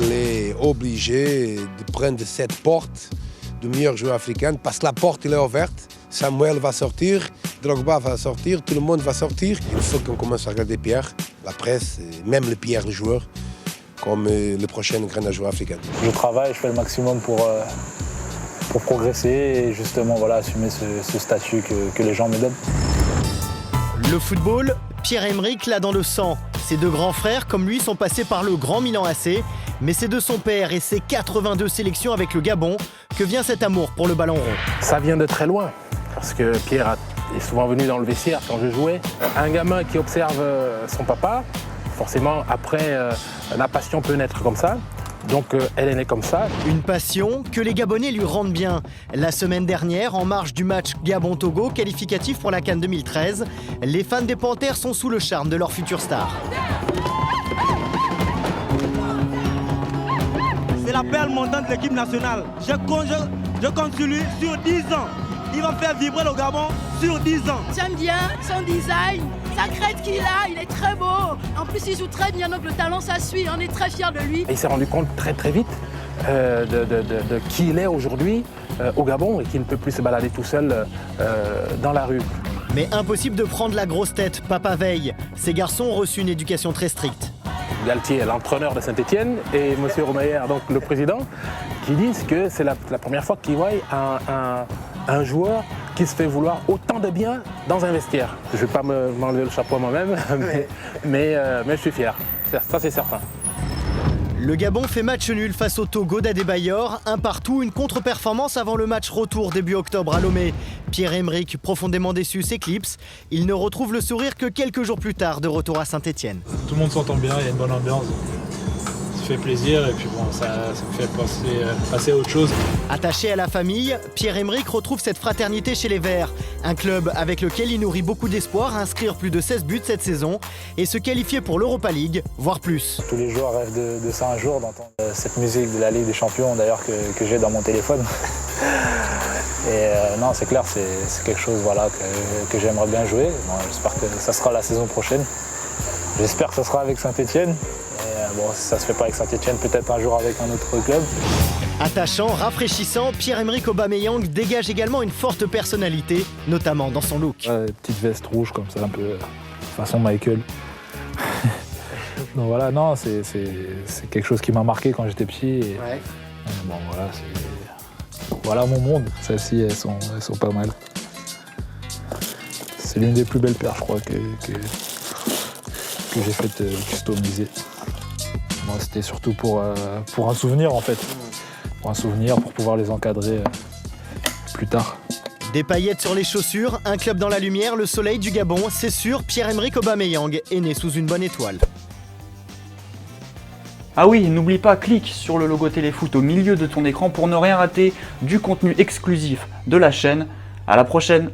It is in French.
Il est obligé de prendre cette porte du meilleur joueur africain parce que la porte elle est ouverte. Samuel va sortir, Drogba va sortir, tout le monde va sortir. Il faut qu'on commence à regarder Pierre, la presse, et même le Pierre, le joueur, comme le prochain grand joueur africain. Je travaille, je fais le maximum pour progresser et justement voilà, assumer ce statut que les gens me donnent. Le football, Pierre-Emerick l'a dans le sang. Ses deux grands frères, comme lui, sont passés par le Grand Milan AC. Mais c'est de son père et ses 82 sélections avec le Gabon que vient cet amour pour le ballon rond. Ça vient de très loin, parce que Pierre est souvent venu dans le vestiaire quand je jouais. Un gamin qui observe son papa, forcément après la passion peut naître comme ça. Donc elle est née comme ça. Une passion que les Gabonais lui rendent bien. La semaine dernière, en marge du match Gabon-Togo, qualificatif pour la CAN 2013, les fans des Panthères sont sous le charme de leur future star. C'est la perle montante de l'équipe nationale. Je compte sur lui sur 10 ans. Il va faire vibrer le Gabon sur 10 ans. J'aime bien son design, sa crête qu'il a, il est très beau. En plus, il joue très bien, donc le talent, ça suit. On est très fiers de lui. Il s'est rendu compte très très vite de qui il est aujourd'hui au Gabon et qu'il ne peut plus se balader tout seul dans la rue. Mais impossible de prendre la grosse tête, papa veille. Ces garçons ont reçu une éducation très stricte. Galtier, l'entraîneur de Saint-Etienne, et M. Romeyer, donc le président, qui disent que c'est la première fois qu'ils voient un joueur qui se fait vouloir autant de bien dans un vestiaire. Je ne vais pas m'enlever le chapeau moi-même, mais je suis fier, ça c'est certain. Le Gabon fait match nul face au Togo d'Adebayor, un partout, une contre-performance avant le match retour début octobre à Lomé. Pierre-Emerick, profondément déçu, s'éclipse. Il ne retrouve le sourire que quelques jours plus tard, de retour à Saint-Etienne. Tout le monde s'entend bien, il y a une bonne ambiance. Ça fait plaisir et puis bon, ça me fait passer à autre chose. Attaché à la famille, Pierre-Emerick retrouve cette fraternité chez les Verts. Un club avec lequel il nourrit beaucoup d'espoir à inscrire plus de 16 buts cette saison et se qualifier pour l'Europa League, voire plus. Tous les joueurs rêvent de ça un jour, d'entendre cette musique de la Ligue des Champions d'ailleurs que j'ai dans mon téléphone. Et non, c'est clair, c'est quelque chose voilà, que j'aimerais bien jouer. Bon, j'espère que ça sera la saison prochaine. J'espère que ça sera avec Saint-Etienne. Bon, si ça se fait pas avec Saint-Etienne, peut-être un jour avec un autre club. Attachant, rafraîchissant, Pierre-Emerick Aubameyang dégage également une forte personnalité, notamment dans son look. Petite veste rouge comme ça, un peu façon Michael. Donc voilà, non, c'est quelque chose qui m'a marqué quand j'étais petit. Et, bon, voilà mon monde. Celles-ci, elles sont pas mal. C'est l'une des plus belles paires, je crois, que j'ai faites customiser. Moi, c'était surtout pour un souvenir, en fait. Pour un souvenir, pour pouvoir les encadrer plus tard. Des paillettes sur les chaussures, un club dans la lumière, le soleil du Gabon, c'est sûr, Pierre-Emerick Aubameyang est né sous une bonne étoile. Ah oui, n'oublie pas, clique sur le logo Téléfoot au milieu de ton écran pour ne rien rater du contenu exclusif de la chaîne. À la prochaine!